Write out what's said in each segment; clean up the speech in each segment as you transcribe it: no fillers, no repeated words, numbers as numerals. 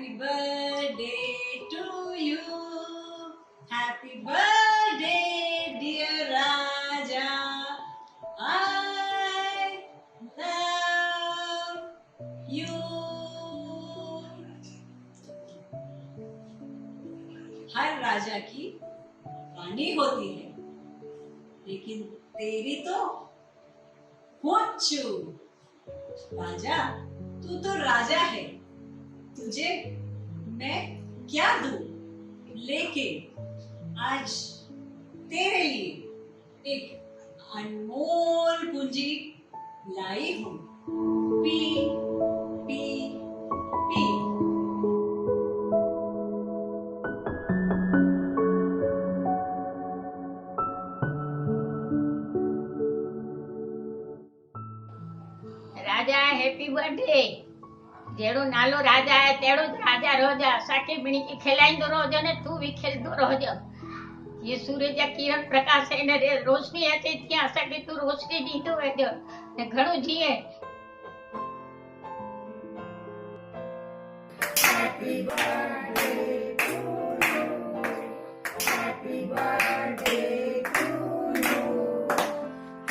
Happy birthday to you. Happy birthday, dear Raja. I love you. हर राजा की रानी होती है, लेकिन तेरी तो होच्चू। राजा, तू तो राजा है, तुझे मैं क्या दूं? लेकिन आज तेरे लिए एक अनमोल पूंजी लाई हूं। पी पी पी। Raja happy birthday. जेड़ो नालो राजा है तेड़ो राजा रोजा साके बिणी की खिलाईंदो रोजो ने तू भी खेलदो रोजो। ये सूरज जा किरण प्रकाश है ने रोशनी अचे थी असाके तू रोशनी दीदो वेजो ने घणो जीए। Happy birthday to you, happy birthday to you,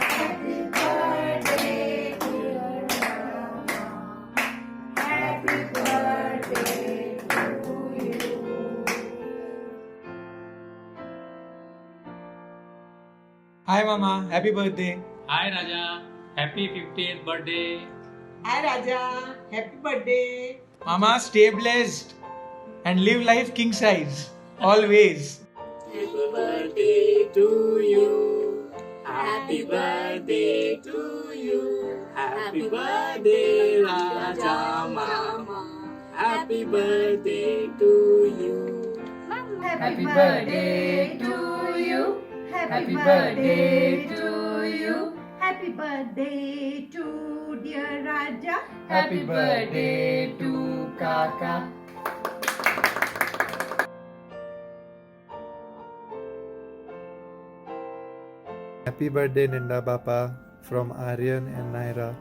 happy birthday Hi Mama, happy birthday. Hi Raja, happy 50th birthday. Hi Raja, happy birthday. Mama, stay blessed and live life king size always. Happy birthday to you. Happy birthday to you. Happy birthday Raja Mama. Happy birthday to you. Happy birthday to you. Happy birthday to you. Happy birthday to dear Raja. Happy birthday to Kaka. Happy birthday Ninda Bapa from Aryan and Naira.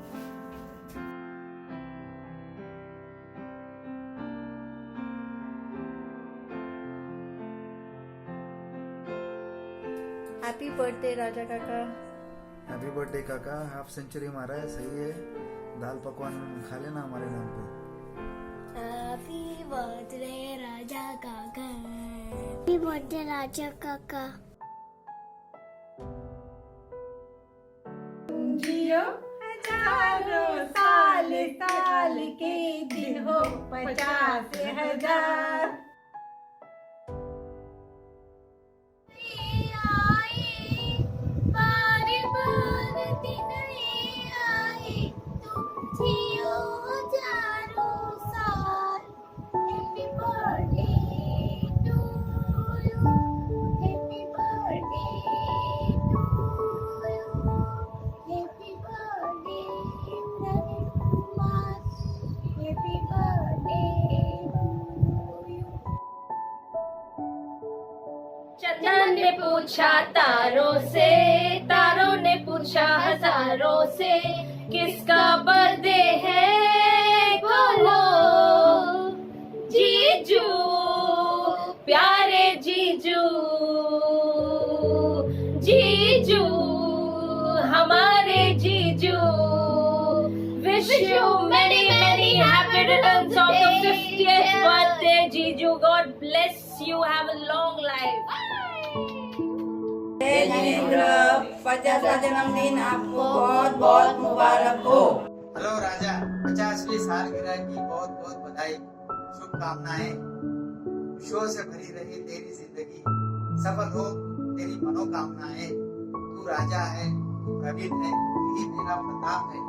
Happy birthday Raja काका। Happy birthday काका, half century मारा है, सही है। दाल पकवान खा लेना हमारे नाम पे। हैप्पी बर्थडे राजा काका। हैप्पी बर्थडे राजा काका। जियो हजारों साल, साल के दिन हो 50,000। चंदन ने पूछा तारों से, तारों ने पूछा हजारों से, किसका बर्थडे है बोलो। जीजू, प्यारे जीजू, जीजू, हमारे जीजू। Wish you many many happy returns of the 50th birthday, जीजू. God bless you. Have a long life. Jinendra, 50वां जन्मदिन आपको बहुत बहुत मुबारक हो। हेलो राजा, 50वीं सालगिरह की बहुत बहुत बधाई, शुभकामनाएं। खुशियों से भरी रही तेरी जिंदगी, सफल हो तेरी मनोकामनाएं। तू राजा है, तू प्रवीण है, तू ही तेरा प्रताप है।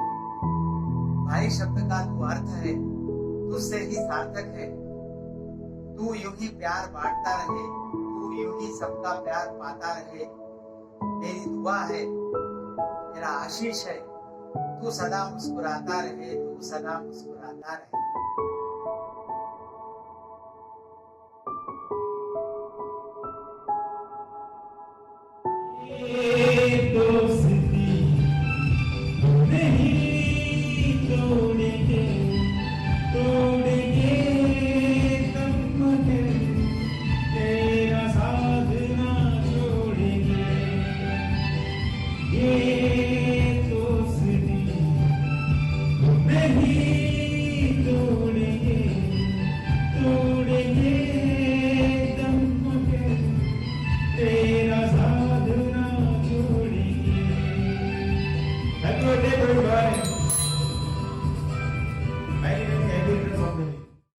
भाई शब्द का तू अर्थ है, तुझसे ही सार्थक है। तू यूं ही प्यार बांटता रहे, तू यूं ही सबका प्यार पाता रहे। मेरी दुआ है, मेरा आशीष है, तू सदा मुस्कुराता रहे, तू सदा मुस्कुराता रहे। नहीं तोड़ेंगे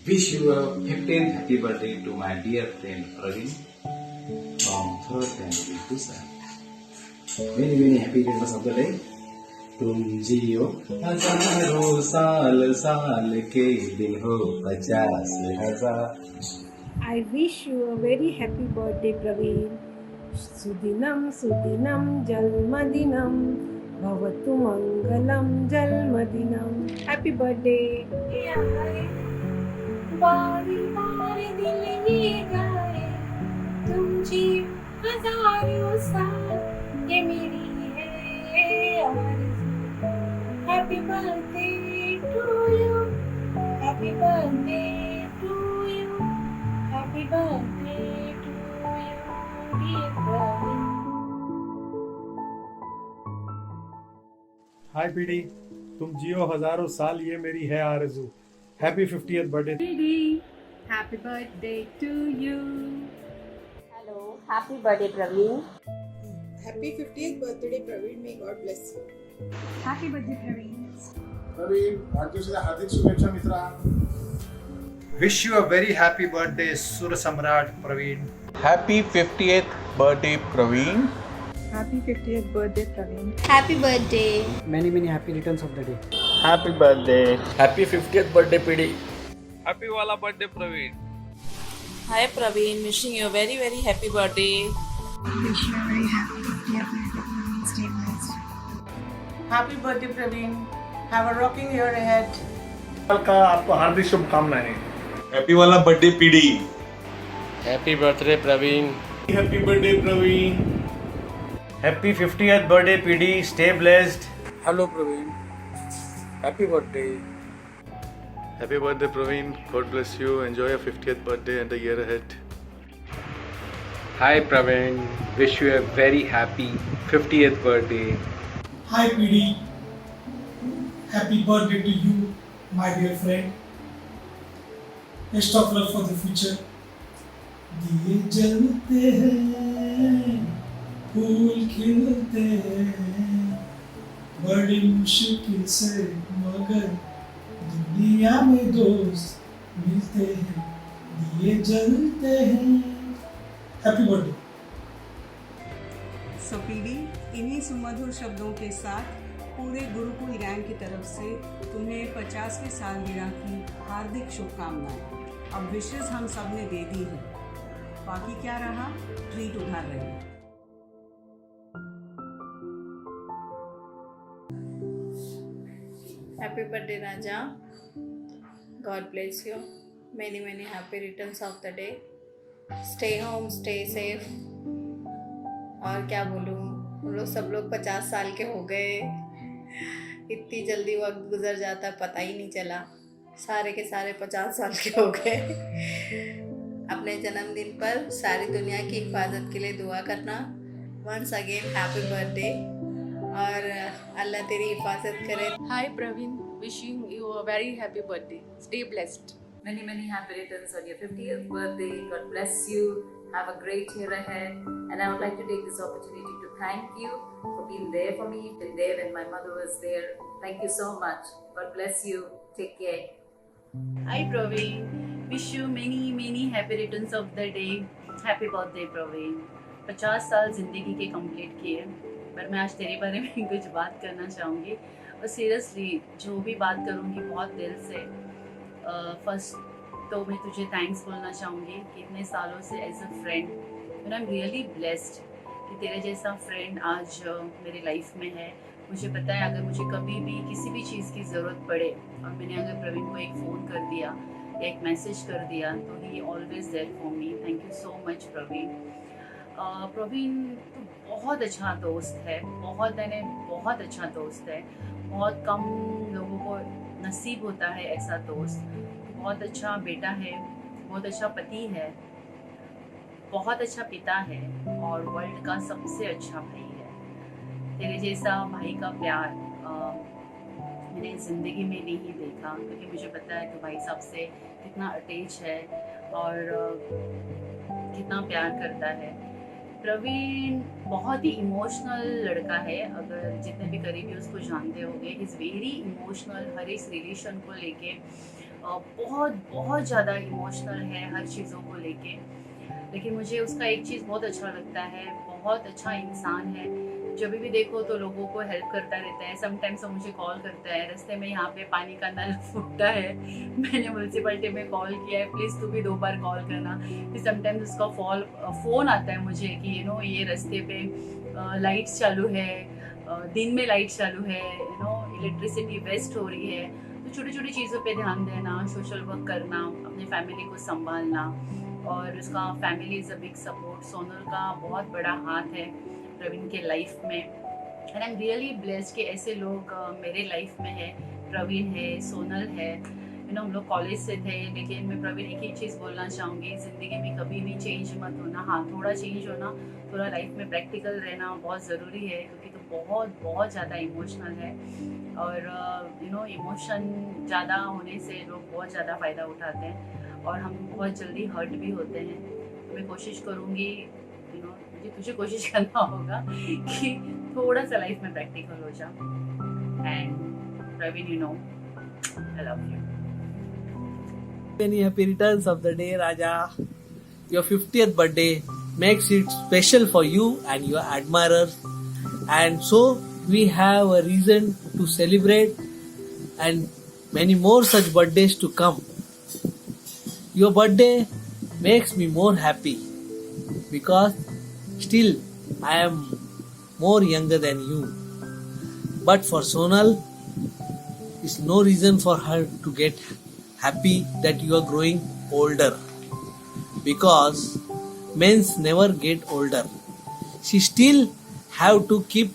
Wish you a 15th happy birthday to my dear friend Praveen from third family Tucson. Many happy returns of the day. तुम जियो हजारों साल साल के दिन हो 50,000. I wish you a very happy birthday, Praveen. Sudinam Sudinam Jalmadinam Bhavatu Mangalam Jalmadinam. Happy birthday. बारी बारी दिल ये गाए तुम जियो हजारों साल ये मेरी है आरज़ू. Happy birthday to you. Happy birthday to you. Happy birthday to you, dear Praveen. Hi PD, तुम जियो हजारों साल ये मेरी है आरज़ू. Happy 50th birthday. Happy birthday to you. Hello, happy birthday, Praveen. Happy 50th birthday, Praveen. May God bless you. Happy birthday, Praveen. Praveen, वाढदिवसाच्या हार्दिक शुभेच्छा मित्रा. Wish you a very happy birthday, Sur Samrat Praveen. Happy 50th birthday, Praveen. Happy 50th birthday, Praveen. Happy birthday. Many happy returns of the day. Happy birthday. Happy 50th birthday, PD. Happy wala birthday Praveen. Hi, Praveen. Wishing you a very happy birthday. Wish you a very happy 50th birthday. Stay blessed. Happy birthday, Praveen. Have a rocking year ahead. का आपको हार्दिक शुभकामनाएं. Happy wala birthday, PD. Happy birthday, Praveen. Happy birthday, Praveen. Happy 50th birthday, PD. Stay blessed. Hello, Praveen. Happy birthday. Happy birthday, Praveen. God bless you. Enjoy your 50th birthday and the year ahead. Hi, Praveen. Wish you a very happy 50th birthday. Hi, PD. Happy birthday to you, my dear friend. Best of luck for the future. दिए जलते हैं, फूल खिलते हैं, बड़ी मुश्किल से मगर दुनिया में दोस्त मिलते हैं, दिए जलते हैं. Happy birthday. सो पीडी, इन्हीं सुमधुर शब्दों के साथ पूरे गुरुकुल गैंग की तरफ से तुम्हें 50वीं सालगिरह की हार्दिक शुभकामनाएं. अब विशेष हम सब ने दे दी है, बाकी क्या रहा, ट्रीट उधार रही. Happy birthday, Raja. God bless you. Many happy returns of the day. Stay home, stay safe. और क्या बोलूँ, हम लोग सब लोग 50 साल के हो गए. इतनी जल्दी वक्त गुजर जाता है, पता ही नहीं चला. सारे के सारे 50 साल के हो गए. अपने जन्मदिन पर सारी दुनिया की हिफाजत के लिए दुआ करना. वंस अगेन हैप्पी बर्थडे और अल्लाह तेरी हिफाजत करे. Hi, Praveen. Wishing you a very happy birthday. Stay blessed. Many happy returns on your 50th birthday. God bless you. Have a great year ahead. And I would like to take this opportunity to thank you for being there for me. Been there when my mother was there. Thank you so much. God bless you. Take care. Hi, Praveen. Wish you many happy returns of the day. Happy birthday, Praveen. 50 साल जिंदगी के complete किए, पर मैं आज तेरे बारे में कुछ बात करना चाहूँगी. और सीरियसली जो भी बात करूँगी बहुत दिल से. फर्स्ट तो मैं तुझे थैंक्स बोलना चाहूँगी कि इतने सालों से as a friend, I am really blessed कि तेरे जैसा फ्रेंड आज मेरी लाइफ में है. मुझे पता है अगर मुझे कभी भी किसी भी चीज़ की ज़रूरत पड़े और मैंने अगर प्रवीण को एक फ़ोन कर दिया या एक मैसेज कर दिया तो ही always there for me. Thank you so much Praveen. Praveen तो बहुत अच्छा दोस्त है, बहुत अच्छा दोस्त है. बहुत कम लोगों को नसीब होता है ऐसा दोस्त. बहुत अच्छा बेटा है, बहुत अच्छा पति है, बहुत अच्छा पिता है और वर्ल्ड का सबसे अच्छा भाई है. तेरे जैसा भाई का प्यार मैंने ज़िंदगी में नहीं देखा, क्योंकि मुझे पता है कि भाई साहब से कितना अटैच है और कितना प्यार करता है. प्रवीण बहुत ही इमोशनल लड़का है. अगर जितने भी करीबी उसको जानते होंगे, ही इज़ वेरी इमोशनल हर एक रिलेशन को लेके. बहुत बहुत ज़्यादा इमोशनल है हर चीज़ों को लेके, लेकिन मुझे उसका एक चीज़ बहुत अच्छा लगता है, बहुत अच्छा इंसान है। जब भी देखो तो लोगों को हेल्प करता रहता है। समटाइम्स वो मुझे कॉल करता है, रास्ते में यहाँ पे पानी का नल फूटता है, मैंने म्यूनसिपलिटी में कॉल किया है, प्लीज़ तू भी 2 बार कॉल करना। फिर समटाइम्स उसका फ़ोन आता है मुझे कि ये रास्ते पे लाइट्स चालू है, दिन में लाइट चालू है, इलेक्ट्रिसिटी वेस्ट हो रही है। तो छोटी छोटी चीज़ों पे ध्यान देना, सोशल वर्क करना, अपनी फैमिली को संभालना, और उसका family is a big support. Sonal का बहुत बड़ा हाथ है प्रवीण के लाइफ में, and I am really blessed कि ऐसे लोग मेरे लाइफ में है। प्रवीण है, सोनल है, हम लोग कॉलेज से थे, लेकिन मैं प्रवीण एक ही चीज़ बोलना चाहूँगी, ज़िंदगी में कभी भी चेंज मत होना। हाँ, थोड़ा चेंज होना, थोड़ा लाइफ में प्रैक्टिकल रहना बहुत ज़रूरी है, क्योंकि तो बहुत बहुत ज़्यादा इमोशनल है, और इमोशन ज़्यादा होने से लोग बहुत ज़्यादा फ़ायदा उठाते हैं, और हम बहुत जल्दी हर्ट भी होते हैं। तो मैं कोशिश करूँगी, मुझे तुझे कोशिश करना होगा कि थोड़ा सा लाइफ में प्रैक्टिकल हो जा। And Praveen, I love you. Many happy returns of the day, Raja. Your 50th birthday makes it special for you and your admirers, and so we have a reason to celebrate, and many more such birthdays to come. Your birthday makes me more happy because still I am more younger than you. But for Sonal, is no reason for her to get happy that you are growing older, because men's never get older. She still have to keep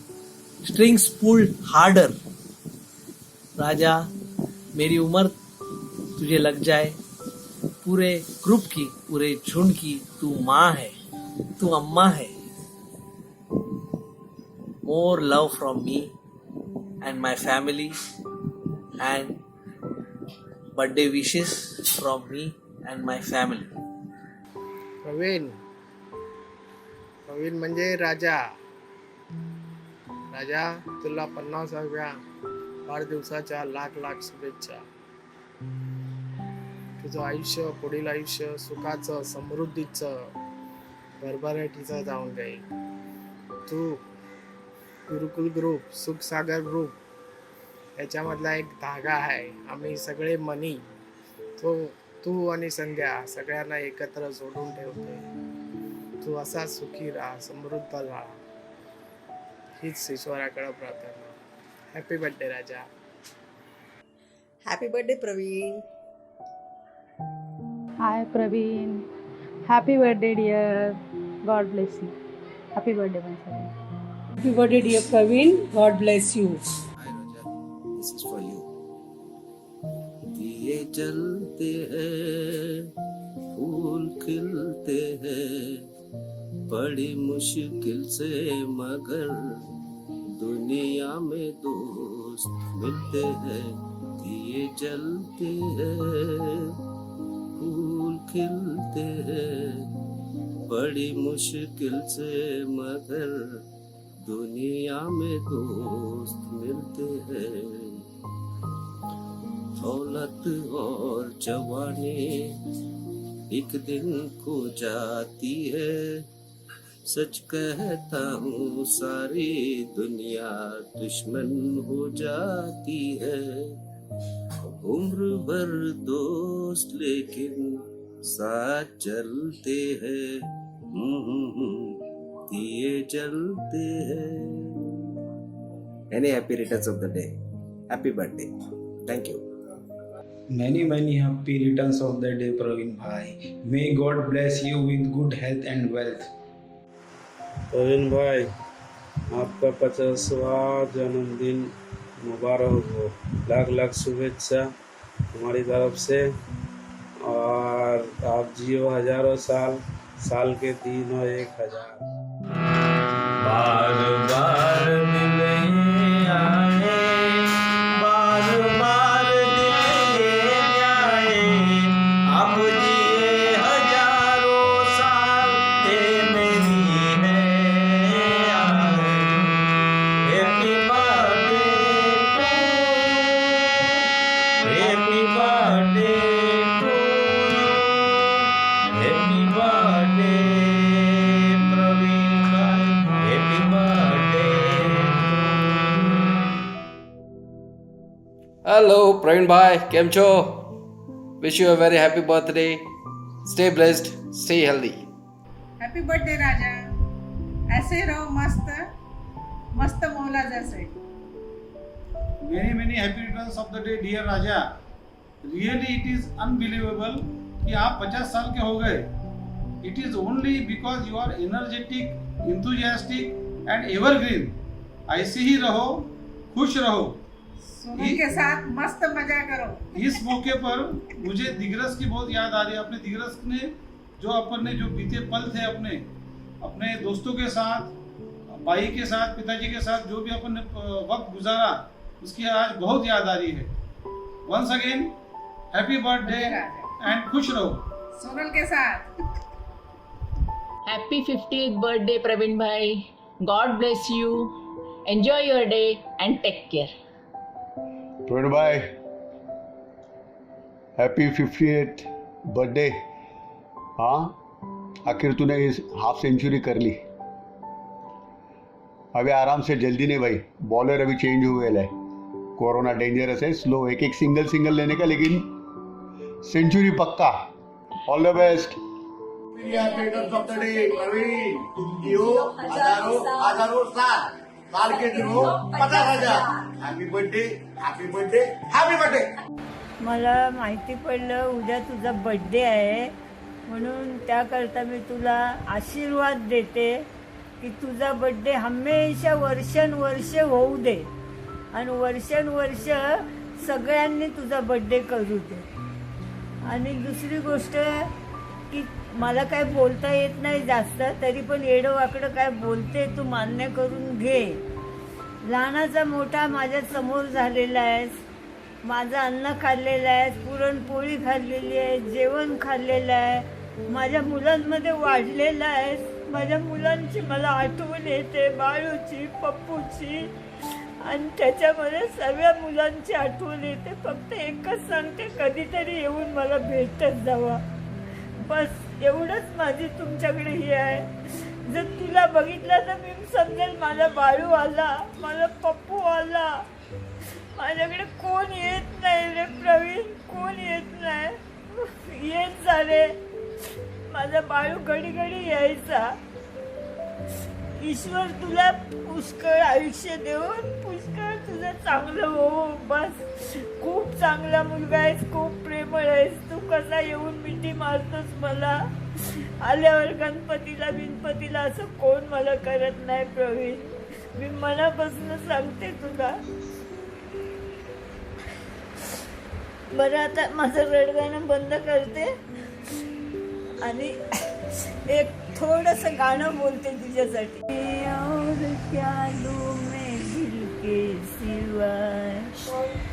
strings pulled harder. राजा, मेरी उम्र तुझे लग जाए, पूरे group की, पूरे झुंड की तू माँ है, तू अम्मा है। More love from me and my family, and birthday wishes from me and my family. Praveen म्हणजे राजा. राजा, तुला 50व्या वाढदिवसाच्या लाख शुभेच्छा. तुझं आयुष्य, पुढील आयुष्य सुखाचं, समृद्धीचं, भरभराटीचं जाऊन जाईल. तू गुरुकुल ग्रुप, सुखसागर ग्रुप याच्यामधला एक धागा आहे. आम्ही सगळे मनी, तू आणि संध्या सगळ्यांना एकत्र जोडून ठेवतोय. तू असा सुखी राहा, समृद्ध राहा, हीच ईश्वराकडे प्रार्थना. Happy birthday Raja. Happy birthday, Praveen. Hi Praveen, happy birthday dear, God bless you. Happy birthday once again. Happy birthday dear Praveen, God bless you. Hi Raja, this is for you. दिए जलते हैं, फूल खिलते हैं, बड़ी मुश्किल से मगर दुनिया में दोस्त मिलते हैं. दिए जलते हैं, फूल खिलते हैं, बड़ी मुश्किल से मगर दुनिया में दोस्त मिलते हैं. दौलत और जवानी एक दिन खो जाती है, सच कहता हूँ सारी दुनिया दुश्मन हो जाती है. उम्र भर दोस्त लेकिन साथ चलते हैं, दिए जलते हैं. Any happy returns of the day. Happy birthday. Thank you. Many happy returns of the day, Praveen bhai. May God bless you with good health and wealth. Praveen भाई, आपका 50वां जन्मदिन मुबारक हो. लाख शुभेच्छा हमारी तरफ से, और आप जियो हजारों साल, साल के 3 और 1000. बार बार मिले आए, बार बार दिले आए, अब जिए हजारों साल, ये मेरी है आरज़ू. Happy birthday, happy birthday. Hello Praveen भाई केम छो wish you a very happy birthday stay blessed stay healthy happy birthday Raja, ऐसे रहो मस्त मस्त मौला जैसे. Many happy returns of the day dear Raja. Really it is unbelievable कि आप 50 साल के हो गए. It is only because you are energetic, enthusiastic and evergreen. ऐसे ही रहो, खुश रहो. सोनल के साथ मस्त मजा करो. इस मौके पर मुझे दिग्रस की बहुत याद आ रही है. अपने दिग्रस ने जो बीते पल थे अपने दोस्तों के साथ, भाई के साथ, पिताजी के साथ जो भी अपन ने वक्त गुजारा उसकी आज बहुत याद आ रही है. Once again happy birthday and खुश रहो. सोनल के साथ Happy 50th birthday, Praveen bhai. God bless you. Enjoy your day and take care. Praveen भाई हैप्पी 50th बर्थडे. हाँ, आखिर तूने इस हाफ सेंचुरी कर ली. अभी आराम से, जल्दी नहीं भाई. बॉलर अभी चेंज हुए है. कोरोना डेंजरस है, स्लो. एक सिंगल लेने का, लेकिन सेंचुरी पक्का. All the best. साल के दिन हो 50,000. Happy birthday, happy birthday, happy birthday. मला माहिती पडलं उद्या तुझा बर्थडे आहे, म्हणून त्याकरता मी तुला आशीर्वाद देते की तुझा बर्थडे हमेशा वर्षानुवर्ष होऊ दे आणि वर्षानुवर्ष सगळ्यांनी तुझा बर्थडे करू दे. आणि दुसरी गोष्ट की मला काय बोलता येत नाही जास्त, तरी पण येडं वाकडं काय बोलते तू मान्य करून घे. लहानाचा मोठा माझ्या समोर झालेला आहेस, माझं अन्न खाल्लेलं आहे, पुरणपोळी खाल्लेली आहे, जेवण खाल्लेलं आहे, माझ्या मुलांमध्ये वाढलेलं आहेस. माझ्या मुलांची मला आठवण येते, बाळूची, पप्पूची, आणि त्याच्यामध्ये सर्व मुलांची आठवण येते. फक्त एकच सांगते, कधीतरी येऊन मला भेटत जावा. बस एवढंच माझी तुमच्याकडे ही आहे. जर तुला बघितलं तर मी समजेल माझा बाळू आला, माझा पप्पू आला. माझ्याकडे कोण येत नाही रे प्रवीण, कोण येत नाही. येत जा रे, माझा बाळू घडी घडी यायचा. ईश्वर तुला पुष्कळ आयुष्य देऊन पुष्कळ तुझं चांगलं हो. बस खूप चांगला मुलगा आहेस, खूप प्रेमळ आहेस. तू कसा येऊन मिठी मारतोस मला. आल्यावर गणपतीला असं कोण मला करत नाही प्रवीण. मी मनापासून सांगते तुला. बरं, आता माझं रडगाणं बंद करते आणि एक थोडंसं गाणं बोलते तुझ्यासाठी. और क्या लूं मैं दिल के सिवाय,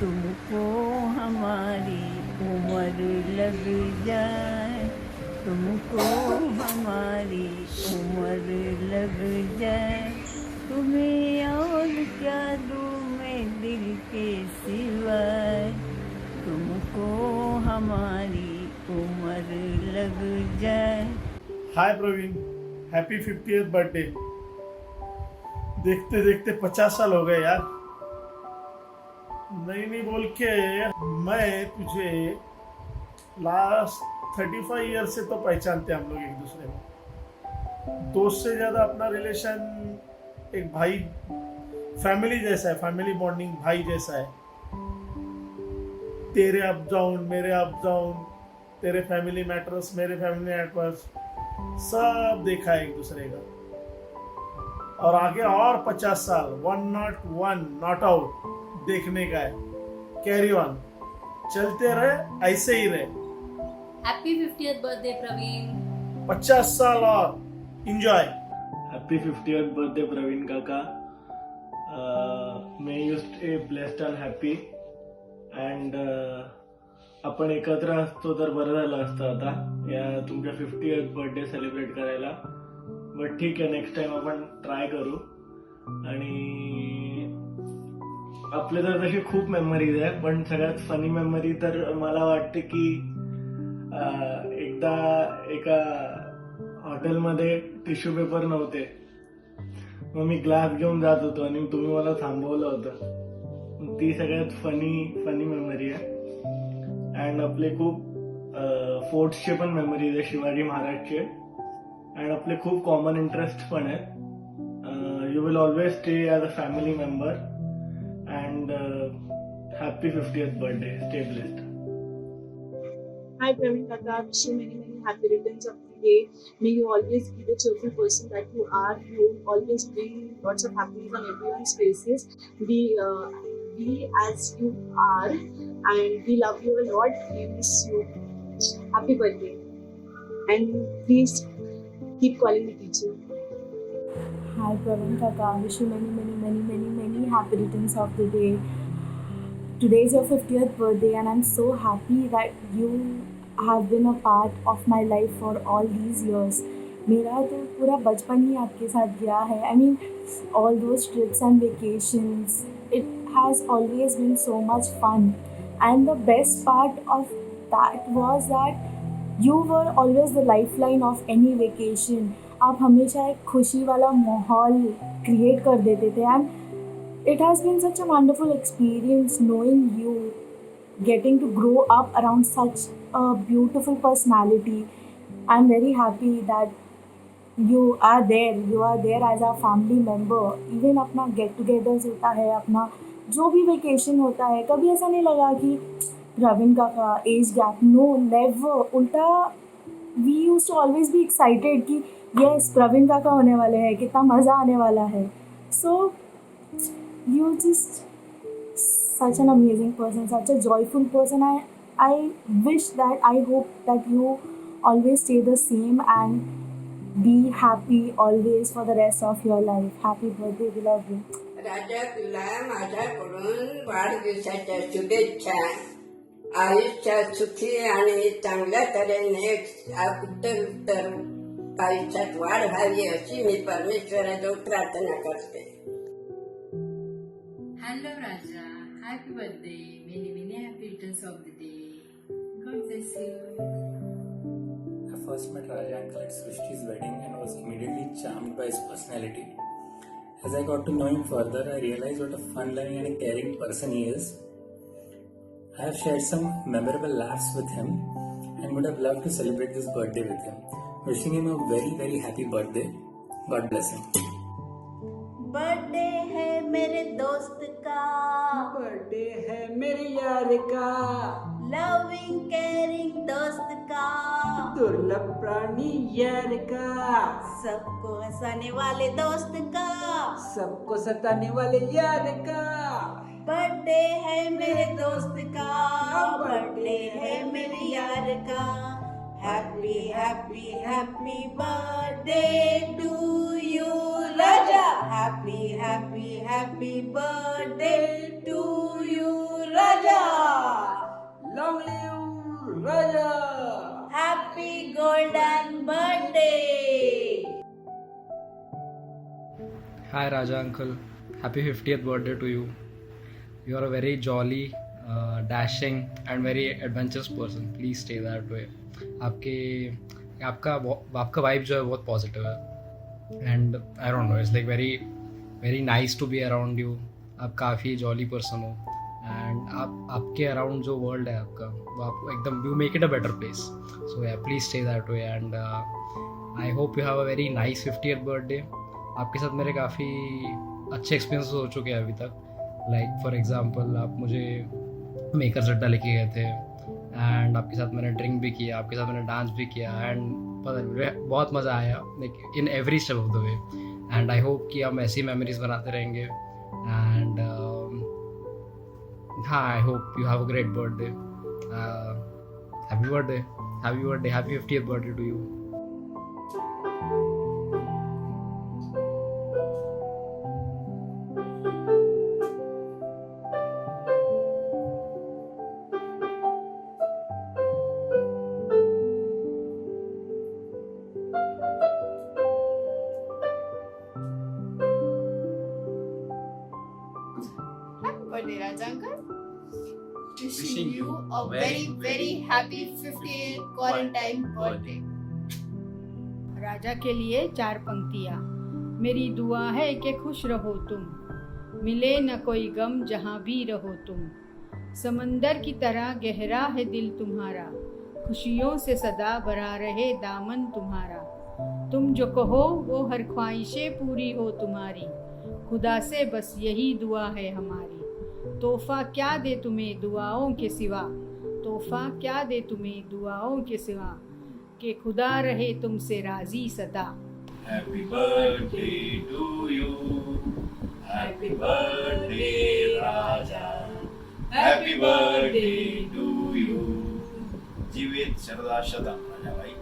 तुमको हमारी उम्र लग जाए, तुमको हमारी उम्र लग जाए. तुम्हें और क्या दूं मैं दिल के सिवाय, तुमको हमारी उम्र लग जाए. हाय प्रवीण, हैप्पी 50th बर्थडे. देखते देखते 50 साल हो गए यार. नहीं बोल के मैं तुझे लास्ट 35 ईयर से तो पहचानते हम लोग एक दूसरे में. दोस्त से ज्यादा अपना रिलेशन एक भाई, फैमिली जैसा है, फैमिली बॉन्डिंग भाई जैसा है. तेरे अप डाउन, मेरे अप डाउन, तेरे फैमिली मैटर्स, मेरे फैमिली मैटर्स, सब देखा है एक दूसरे का. और आगे और 50 साल 101 नॉट आउट देखने का है. कैरी ऑन, चलते रहे, ऐसे ही रहे. Happy 50th birthday Praveen. 50 साल और enjoy. Happy 50th birthday Praveen काका. May you stay blessed and happy. And आपण एकत्र असतो तर बरं झालं असतं आता या तुमच्या 50th बर्थडे सेलिब्रेट करायला. बट ठीक आहे, नेक्स्ट टाइम आपण ट्राय करू. आणि आपले तर तसे खूप मेमरीज आहे, पण सगळ्यात फनी मेमरी तर मला वाटते की एकदा एका हॉटेलमध्ये टिश्यू पेपर नव्हते, मग मी ग्लास घेऊन जात होतो आणि तुम्ही मला थांबवलं होतं. ती सगळ्यात फनी मेमरी आहे. अँड आपले खूप फोर्ट्सचे पण मेमरीज आहे, शिवाजी महाराजचे. अँड आपले खूप कॉमन इंटरेस्ट पण आहेत. You will always stay as a family member. And happy 50th birthday. Stay blessed. Hi Praveen Kaka, wish you many happy returns of the day. May you always be the cheerful person that you are. You always bring lots of happiness on everyone's faces. Be as you are, and we love you a lot. We miss you. Happy birthday, and please keep calling me teacher. Hi Praveen Kaka, wish you many happy returns of the day. Today is your 50th birthday and I'm so happy that you have been a part of my life for all these years. मेरा तो पूरा बचपन ही आपके साथ गया है. I mean, all those trips and vacations, it has always been so much fun. And the best part of that was that you were always the lifeline of any vacation. आप हमेशा एक खुशी वाला माहौल क्रिएट कर देते थे. And it has been such a wonderful experience knowing you, getting to grow up around such a beautiful personality. I'm very happy that you are there as a family member. Even अपना get togethers होता है, अपना जो भी vacation होता है, कभी ऐसा नहीं लगा कि प्रवीण काका एज गैप. No, never. उल्टा we used to always be excited कि yes, प्रवीण काका होने वाले हैं, कितना मज़ा आने वाला है. So you're just such an amazing person, such a joyful person. I wish that, I hope that you always stay the same and be happy always for the rest of your life. Happy birthday, we love you. राजा तुला माझ्याकडून वाढदिवसाच्या शुभेच्छा. आयुष्यात सुखी आणि चांगल्या तऱ्हेने उत्तर आयुष्यात वाढ व्हावी अशी मी परमेश्वराजवळ प्रार्थना करते. Hello Raja, happy birthday. Many happy returns of the day. God bless you. I first met Raja uncle at Srishti's wedding and was immediately charmed by his personality. As I got to know him further, I realized what a fun-loving and a caring person he is. I have shared some memorable laughs with him and would have loved to celebrate this birthday with him. Wishing him a very happy birthday. God bless him. Birthday है मेरे दोस्त का, birthday है मेरे यार का, loving caring दोस्त का, दुर्लभ प्राणी यार का, सबको हंसाने वाले दोस्त का, सबको सताने वाले यार का. बर्थडे है मेरे दोस्त का, बर्थडे है मेरे यार का. Happy birthday to you Raja. Happy birthday to you Raja. Long live Raja. Happy golden birthday. Hi Raja uncle, happy 50th birthday to you. You are a very jolly, dashing and very adventurous person. Please stay that way. आपका vibe जो है बहुत positive है and I don't know, it's like very nice to be around you. आप काफ़ी jolly person हो and आपके around जो वर्ल्ड है आपका, वो आपको एकदम you make it a better place. So yeah please stay that way and I hope you have a very nice 50th birthday. आपके साथ मेरे काफ़ी अच्छे एक्सपीरियंस हो चुके हैं अभी तक. लाइक फॉर एग्जांपल आप मुझे मेकर्स अड्डा लेके गए थे एंड आपके साथ मैंने ड्रिंक भी किया, आपके साथ मैंने डांस भी किया एंड बहुत मज़ा आया like in every step of the way. And I hope कि हम ऐसी मेमोरीज बनाते रहेंगे एंड हाँ, I hope you have a great birthday. Happy 50th birthday to you. birthday, Raja uncle. Wishing you a very happy 50th quarantine birthday. राजा के लिए 4 पंक्तियाँ. मेरी दुआ है कि खुश रहो तुम, मिले न कोई गम जहाँ भी रहो तुम। समंदर की तरह गहरा है दिल तुम्हारा, खुशियों से सदा भरा रहे दामन तुम्हारा। तुम जो कहो वो हर ख्वाहिशें पूरी हो तुम्हारी, खुदा से बस यही दुआ है हमारी। तोहफा क्या दे तुम्हें दुआओं के सिवा, तोहफा क्या दे तुम्हें दुआओं के सिवा, कि खुदा रहे तुमसे राजी सदा। Happy birthday to you, happy birthday Raja, happy birthday to you. जीवित शरदा शतम राजा भाई।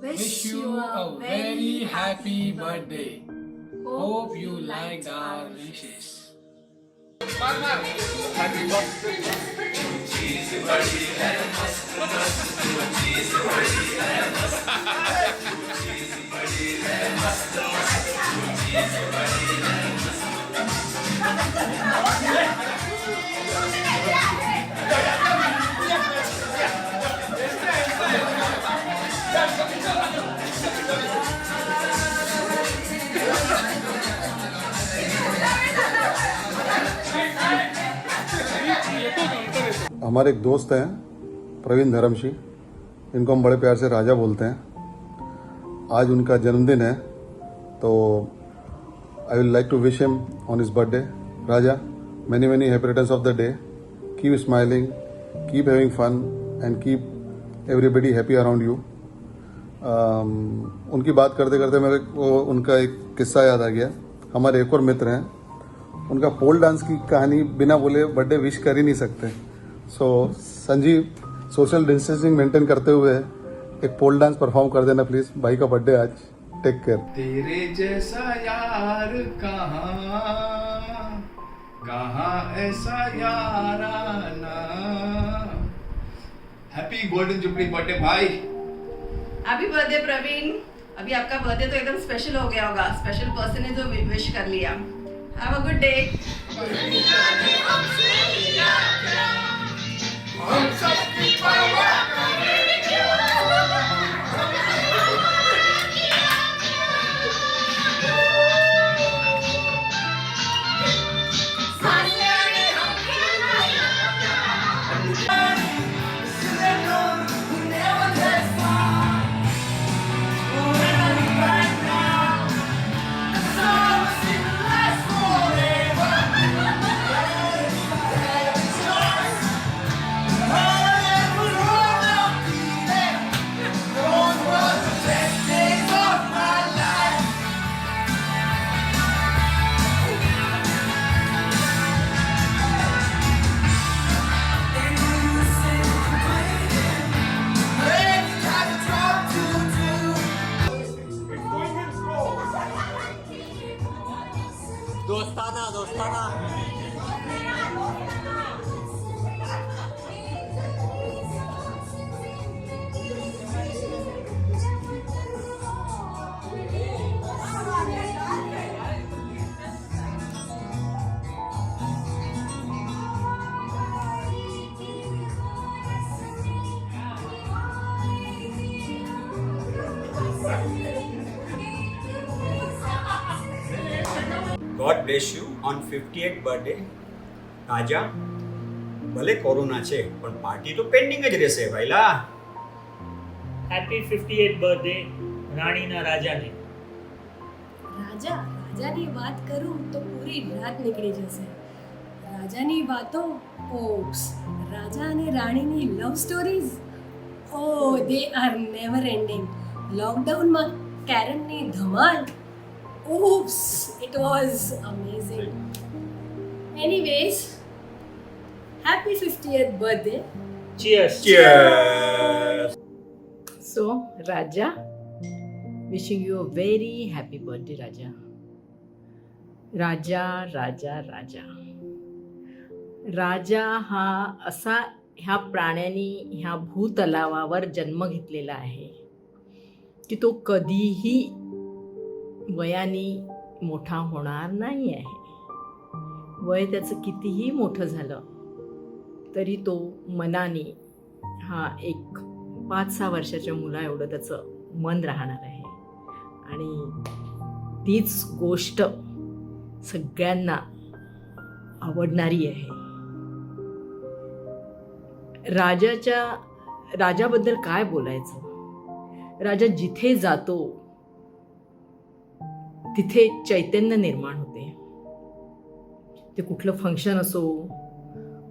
Wish you a very happy birthday. Hope you liked our wishes. Happy birthday. हमारे एक दोस्त हैं प्रवीण धर्मशी, इनको हम बड़े प्यार से राजा बोलते हैं। आज उनका जन्मदिन है, तो I will like to wish him on his birthday. Raja, many many happy returns of the day. Keep smiling, keep having fun and keep everybody happy around you. उनकी बात करते करते मेरे को उनका एक किस्सा याद आ गया। हमारे एक और मित्र हैं, उनका पोल डांस की कहानी बिना बोले बर्थडे विश कर ही नहीं सकते। सो संजीव, सोशल डिस्टेंसिंग मेंटेन करते हुए एक पोल डांस परफॉर्म कर देना प्लीज। भाई का बर्थडे आज। Take care. तेरे जैसा यार कहाँ ऐसा याराना। हैप्पी गोल्डन जुबली बर्थडे भाई। Happy birthday Praveen. अभी आपका बर्थडे तो एकदम स्पेशल हो गया होगा। स्पेशल पर्सन ने जो विश कर लिया। Have a good day. हम सबकी परवाह करेंगे। दोस्ताना God bless you on 58th birthday. રાજા, ભલે કોરોના છે પણ પાર્ટી તો પેન્ડિંગ જ રહેશે ભાઈલા. હેપી 58th બર્થડે રાણીના રાજાને. રાજાની વાત કરું તો પૂરી રાત નીકળી જશે. રાજાની વાતો ઓપ્સ, राजा आणि राणीनी love stories oh they are never ending. लॉकडाऊનમાં કૈરનની ધમાલ oops it was amazing. Anyways, happy 50th birthday. Cheers. Cheers. So, Raja, wishing you a very happy birthday, Raja. राजा राजा राजा राजा हा असा ह्या प्राण्याने ह्या भूतलावावर जन्म घेतलेला आहे की तो कधीही वयाने मोठा होणार नाही आहे. वय त्याचं कितीही मोठं झालं तरी तो मनाने हा एक 5-6 वर्षाच्या मुला एवढं त्याचं मन राहणार आहे. आणि तीच गोष्ट सगळ्यांना आवडणारी आहे. राजाबद्दल काय बोलायचं. राजा जिथे जातो तिथे चैतन्य निर्माण होते. ते कुठलं फंक्शन असो,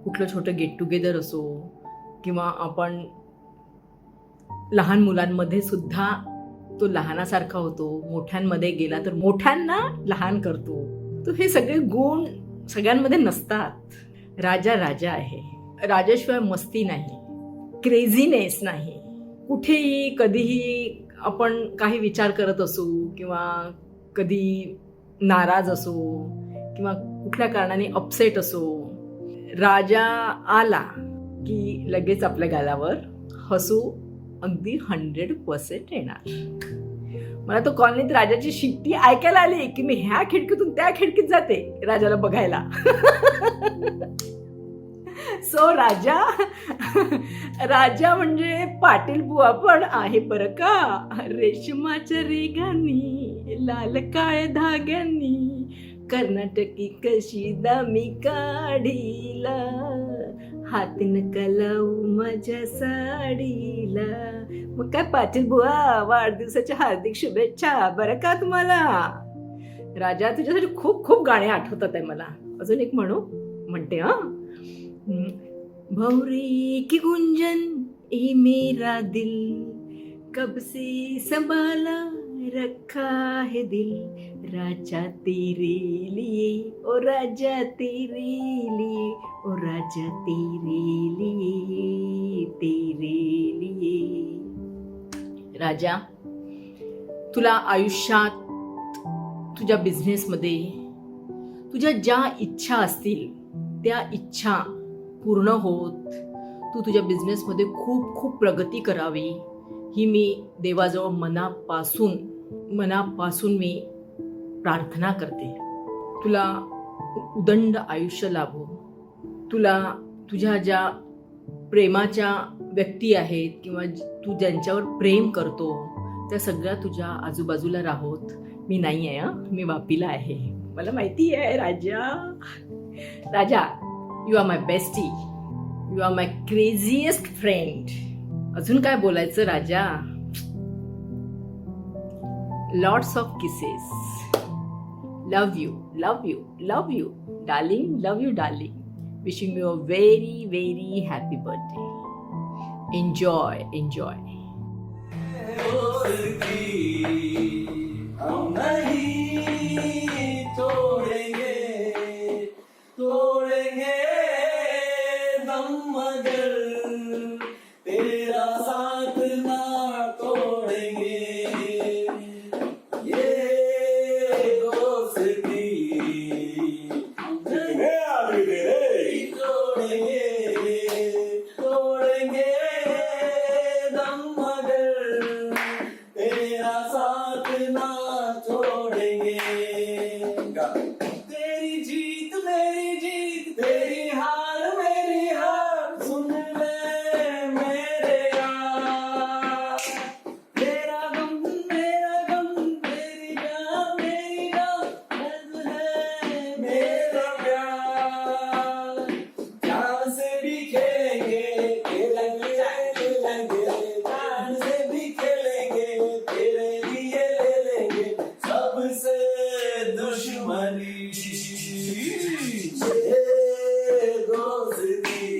कुठलं छोटं गेट टुगेदर असो, किंवा आपण लहान मुलांमध्ये सुद्धा तो लहानासारखा होतो. मोठ्यांमध्ये गेला तर मोठ्यांना लहान करतो. तो हे सगळे गुण सगळ्यांमध्ये नसतात. राजा राजा आहे. राजाशिवाय मस्ती नाही, क्रेझीनेस नाही. कुठेही कधीही आपण काही विचार करत असू किंवा कधी नाराज असो किंवा कुठल्या कारणाने अपसेट असो, राजा आला की लगेच आपल्या गालावर हसू अगदी 100% येणार. मला तो कॉलनीत राजाची शिट्टी ऐकायला आली की मी ह्या खिडकीतून त्या खिडकीत जाते राजाला बघायला. सो राजा म्हणजे पाटील बुवा पण आहे बरं का. रेशमाच्या रेगांनी लाल काळ्या धाग्यांनी कर्नाटकी कशी दामी काढीला, हातीन कलाऊ माझ्या साडीला. मग काय पाटील बुवा, वाढदिवसाच्या हार्दिक शुभेच्छा बरं का तुम्हाला. राजा, तुझ्यासाठी खूप खूप गाणी आठवतात आहे मला. अजून एक म्हणते हा. भौरे की गुंजन ए मेरा दिल, कब से संभाला रखा है दिल, राजा तेरे लिए ओ राजा तेरे लिए ओ राजा तेरे लिए. राजा, तुला आयुष्यात तुझ्या बिझनेसमध्ये तुझ्या ज्या इच्छा असतील त्या इच्छा पूर्ण होत तू तुझ्या बिझनेसमध्ये खूप खूप प्रगती करावी ही मी देवाजवळ मनापासून मी प्रार्थना करते. तुला उदंड आयुष्य लाभो. तुला तुझ्या ज्या प्रेमाच्या व्यक्ती आहेत किंवा तू ज्यांच्यावर प्रेम करतो त्या सगळ्या तुझ्या आजूबाजूला राहोत. मी नाही आहे, मी वापीला आहे. मला माहिती आहे Raja, you are my bestie, you are my craziest friend. अजून काय बोलायचं Raja. Lots of kisses. Love you love you love you darling. Love you darling. Wishing you a very very happy birthday. Enjoy enjoy. हम नहीं तोड़ेंगे दम मगर तेरा साथ ना तोड़ेंगे. ये दोस्ती तोड़ेंगे दम मगर तेरा साथ ना छोड़ेंगे. तेरी जीत मेरी जीत, तेरी हार मेरी हार, सुन ले मेरे यार. तेरा गम तेरी जान मेरी जान है मेरा प्यार. जान से भी खेलेंगे खेलेंगे जान से भी खेलेंगे, तेरे लिए ले लेंगे सबसे दुश्मनी. ये दोस्ती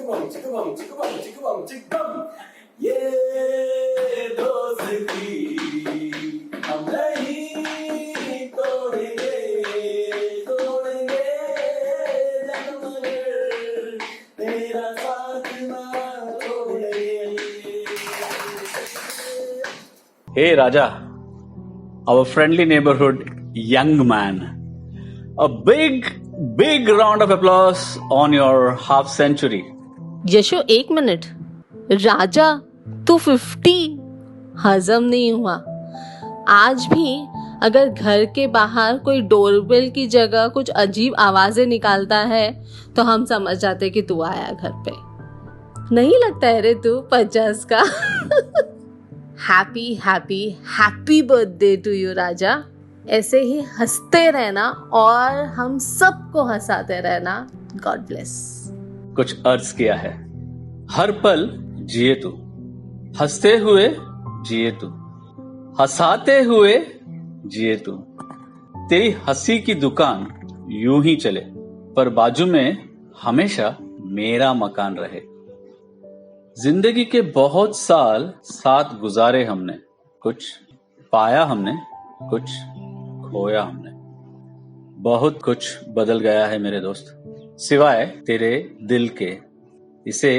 चिकबम चिकबम चिकबम चिकबम चिकबम ये दोस्ती हम नहीं तोड़ेंगे तोड़ेंगे जग मगर तेरा साथ ना छोड़ेंगे. Hey Raja, our friendly neighborhood young man. A big round of applause on your half century. Yasho, 1 minute. Raja, तू 50 हजम नहीं हुआ. आज भी अगर घर के बाहर कोई डोरबेल की जगह कुछ अजीब आवाजें निकालता है तो हम समझ जाते कि तू आया घर पे. नहीं लगता है रे तू 50 का. हैप्पी बर्थडे टू यू राजा. ऐसे ही हंसते रहना और हम सबको हंसाते रहना. God bless. कुछ अर्ज किया है. हर पल जिए तू, हंसते हुए जिए तू, हंसाते हुए जिए तू. तेरी हंसी की दुकान यूं ही चले, पर बाजू में हमेशा मेरा मकान रहे. जिंदगी के बहुत साल साथ गुजारे हमने. कुछ पाया हमने, कुछ खोया हमने. बहुत कुछ बदल गया है मेरे दोस्त, सिवाय तेरे दिल के. इसे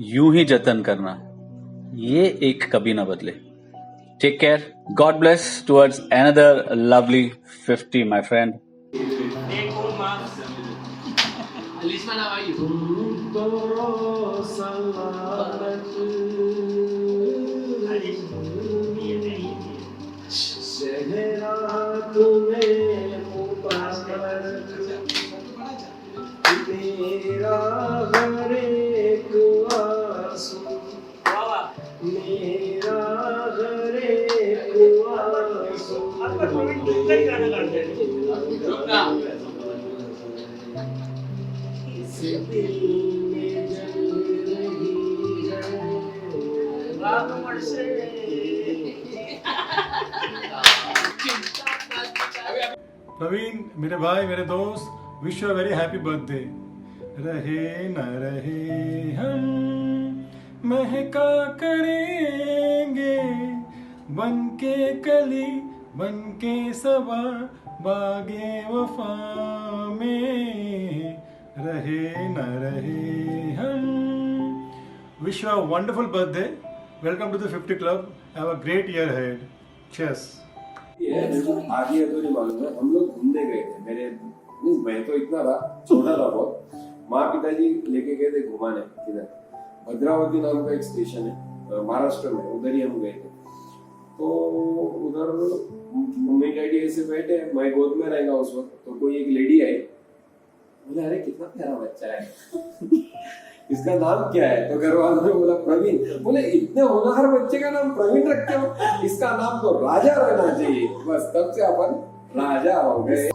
यूं ही जतन करना, ये एक कभी ना बदले. Take care. God bless towards another lovely 50 my friend. मेरा हर एक आंसू, मेरा हर एक आंसू इस दिल में जल रही है. प्रवीण, मेरे भाई, मेरे दोस्त, wish you very happy birthday. रहे न रहे हम महका करेंगे, बन के कली बन के सबा बागे वफा में. रहे न रहे हम. Wish you a wonderful birthday. Welcome to the 50 club. Have a great year ahead. Cheers. मेरे को आगे तो नहीं मालूम है. हम लोग घूमने गए थे. मेरे मैं तो इतना था, छोटा था बहुत. माँ पिताजी लेके गए थे घुमाने. किधर? भद्रावती नाम का एक स्टेशन है महाराष्ट्र में, उधर ही हम गए थे. तो उधर मम्मी डैडी ऐसे बैठे, मैं गोद में रहेगा उस वक्त. तो कोई एक लेडी आई, बोले अरे कितना प्यारा बच्चा है, इसका नाम क्या है? तो घर वालों ने बोला प्रवीण. बोले इतने होनहार बच्चे का नाम प्रवीण रखते हो, इसका नाम तो राजा रहना चाहिए. बस तब से अपन राजा हो गए.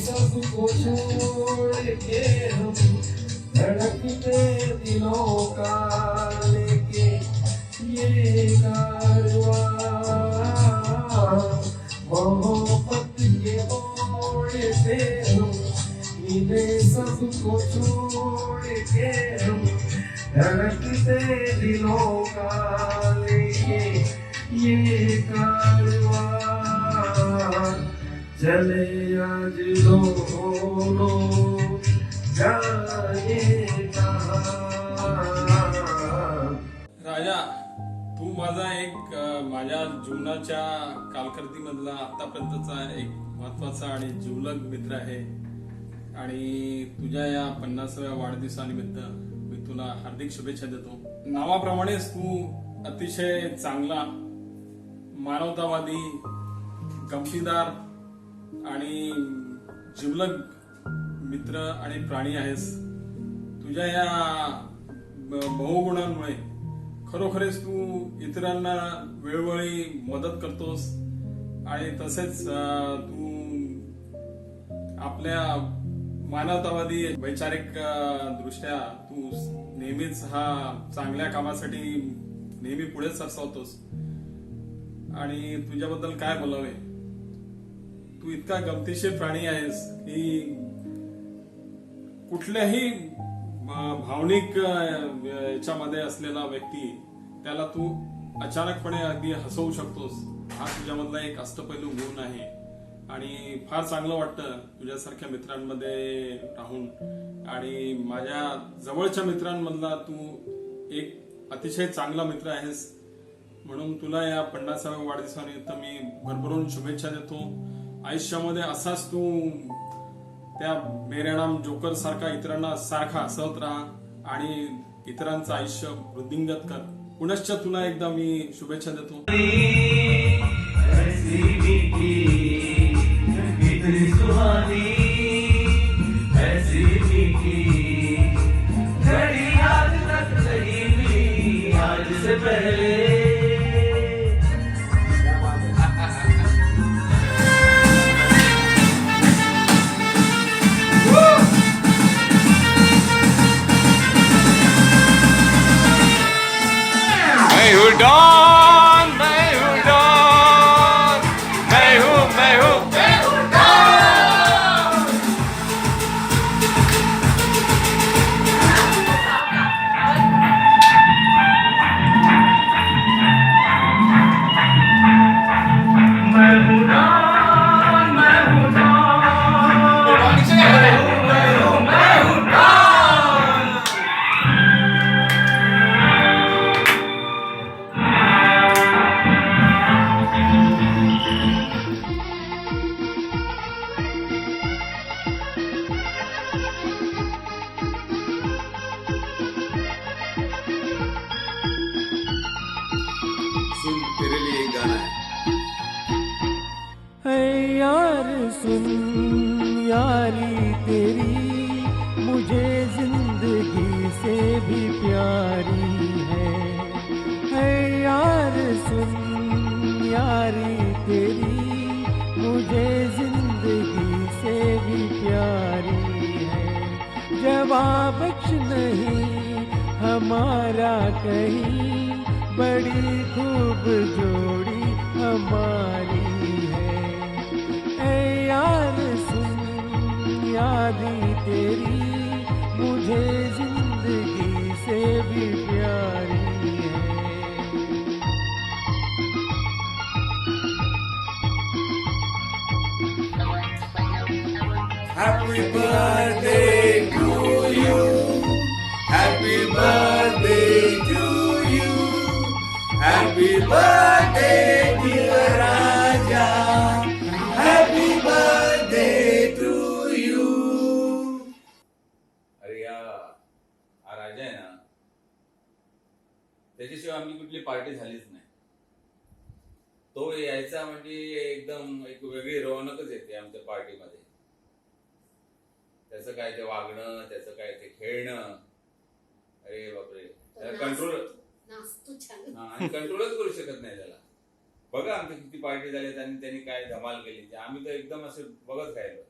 सबको छोड़ के हम धड़कते दिलों का लेके ये कारवां मोहब्बत के मोड़ पे हम मिले सबको छोड़ के हम धड़कते दिलों का लेके ये कारवां चले आज दोनों जाने कहाँ. राजा, तू माझा एक माझ्या जीवनाच्या कालखंडीमधला आतापर्यंतचा एक महत्वाचा आणि जिवलग मित्र आहे आणि तुझ्या या 50व्या वाढदिवसानिमित्त मी तुला हार्दिक शुभेच्छा देतो. नावाप्रमाणेच तू अतिशय चांगला, मानवतावादी, गमतीदार आणि जिवलग मित्र आणि प्राणी आहेस. तुझ्या या बहुगुणांमुळे खरोखरच तू इतरांना वेळोवेळी मदत करतोस आणि तसेच तू आपल्या मानवतावादी वैचारिक दृष्ट्या तू नेहमीच हा चांगल्या कामासाठी नेहमी पुढे सरसावतोस आणि तुझ्याबद्दल काय बोलावे. तू इतका गमतीशीर प्राणी आहेस की कुठल्याही भावनिक याच्यामध्ये असलेला व्यक्ती त्याला तू अचानकपणे अगदी हसवू शकतोस. हा तुझ्यामधला एक अष्टपैलू गुण आहे आणि फार चांगलं वाटतं तुझ्यासारख्या मित्रांमध्ये राहून आणि माझ्या जवळच्या मित्रांमधला तू एक अतिशय चांगला मित्र आहेस. म्हणून तुला या 50व्या वाढदिवसानिमित्त मी भरभरून शुभेच्छा देतो. आयुष्यामध्ये असाच तू त्या मेरे नाम जोकर सारखा इतरांना सारखा हसवत राहा आणि इतरांचं आयुष्य वृद्धिंगत कर. पुनश्च तुला एकदा मी शुभेच्छा देतो. तेरे लिए एक गाना है यार, सुन यारी तेरी मुझे जिंदगी से भी प्यारी है यार, सुन यारी तेरी मुझे जिंदगी से भी प्यारी है. जवाब नहीं हमारा कहीं, बड़ी खूब जोड़ी हमारी है यार, सुन यारी तेरी मुझे जिंदगी से भी प्यारी है. Happy birthday to you, happy birthday to you, happy birthday dear Raja, happy birthday to you. अरे या हा राजा आहे ना, त्याच्याशिवाय आमची कुठली पार्टी झालीच नाही. तो यायचा म्हणजे एकदम एक वेगळी रौनकच येते आमच्या पार्टीमध्ये. त्याचं काय ते वागणं, त्याचं काय ते खेळणं, अरे बापरे, कंट्रोल आणि कंट्रोलच करू शकत नाही त्याला. बघा आमच्या किती पार्टी झाल्या आणि त्यांनी काय धमाल केली, आम्ही तर एकदम असं बघत राहिलो.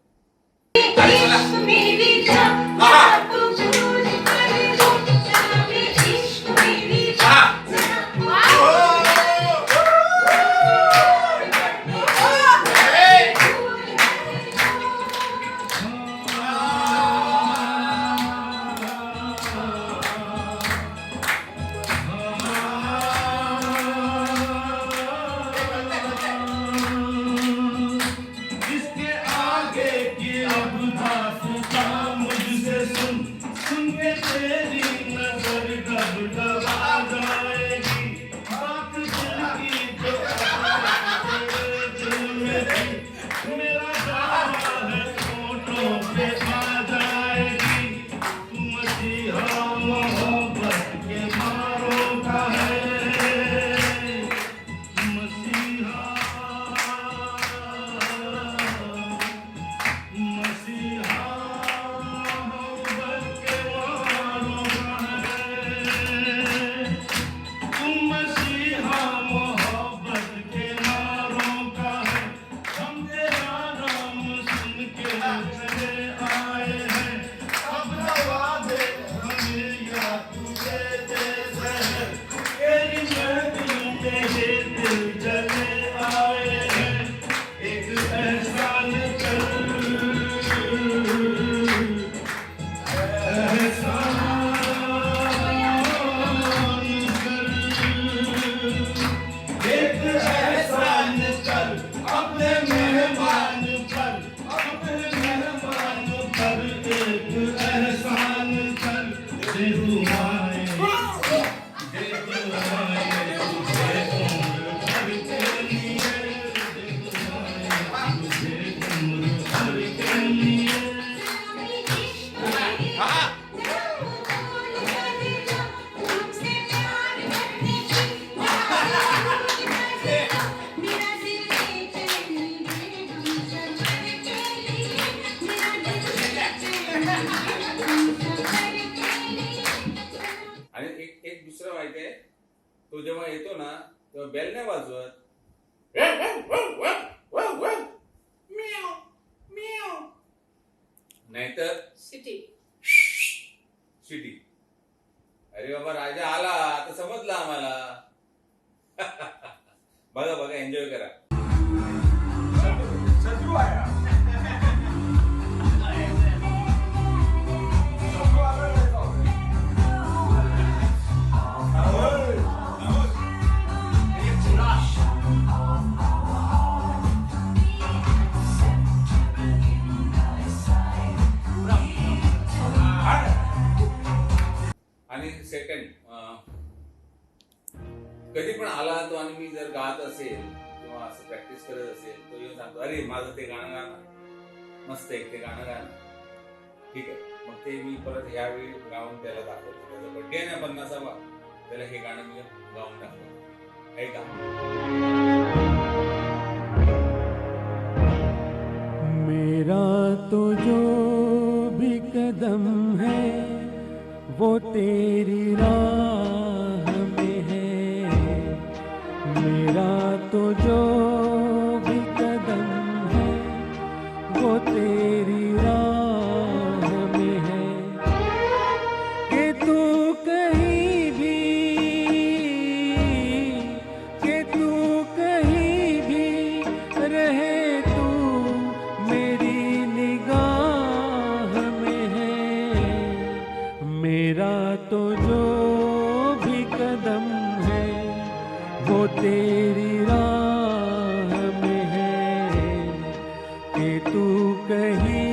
सुन के तेरी नजर कब कब आ जाए. आणि एक दुसरं माहिती आहे, तो जेव्हा येतो ना तेव्हा बेल नाही वाजवत, नाहीतर सिटी. शिटी. अरे बाबा राजा आला आता समजलं आम्हाला. बघा बघा, एन्जॉय करा. शत्रू आया. आणि सेकंड, कधी पण आला तो आणि मी जर गात असेल किंवा असं प्रॅक्टिस करत असेल, तो येऊन सांगतो, अरे माझं ते गाणं गाणं मस्त आहे, ते गाणं गाणं. ठीक आहे, मग ते मी परत यावेळी गाऊन त्याला दाखवतो. त्याचा बड्डे आहे ना 50वा, त्याला हे गाणं मी गाऊन दाखवतो. आहे का? मेरा तो जो भी कदम है वो तेरी राह में है. मेरा तो जो भी कदम है वो तेरी राह में है. कि तू कहीं भी, कि तू कहीं भी रहे, तू मेरी निगाह में है. मेरा तो जो भी कदम है वो तेरी राह में है. कि तू कहीं